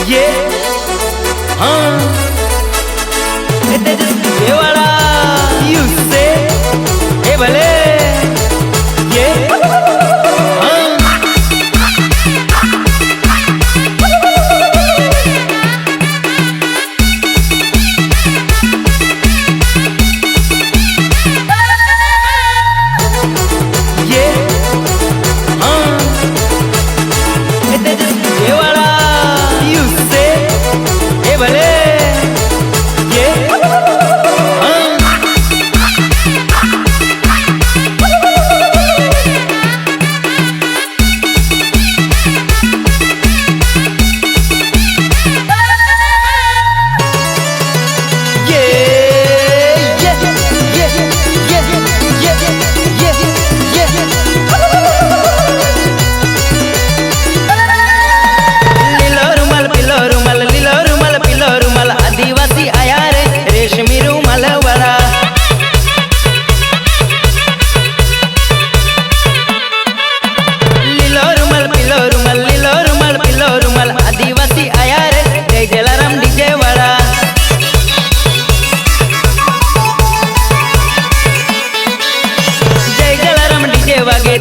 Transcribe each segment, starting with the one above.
ये हाँ तेजस्वी वाला उससे ए भले ये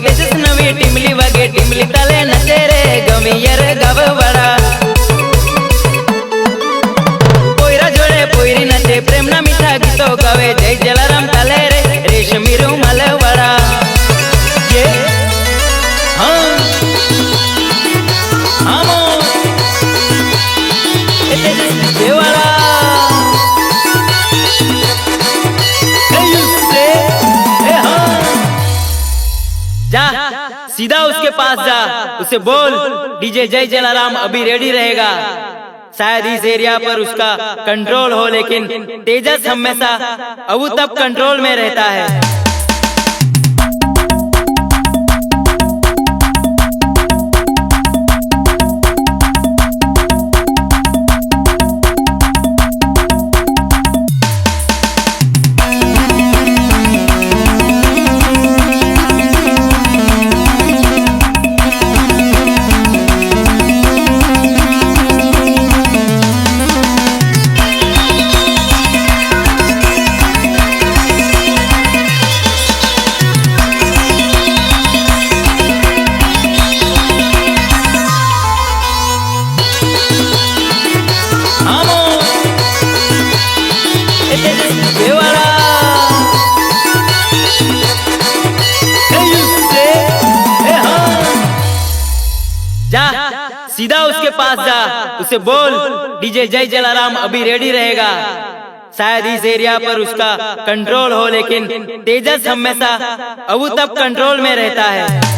तेजस्वी टिमली वगे टिमली तले नचे रे गमियर गववाड़ा पोयरा जोड़े पोयरी नचे प्रेम ना मीठा गीतो गावे जय जलाराम तले रे रेशमी रूमाल वाड़ा ये हाँ आमो तेजस्वी वाला जा सीधा उसके पास जा, उसे बोल डीजे जय जलाराम अभी रेडी रहेगा। शायद इस एरिया पर उसका कंट्रोल हो, लेकिन तेजस हमेशा अब तब कंट्रोल में रहता है। जा सीधा उसके पास जा, उसे बोल डीजे जय जलाराम अभी रेडी रहेगा। शायद इस एरिया पर उसका कंट्रोल हो, लेकिन तेजस हमेशा अब तब कंट्रोल में रहता है।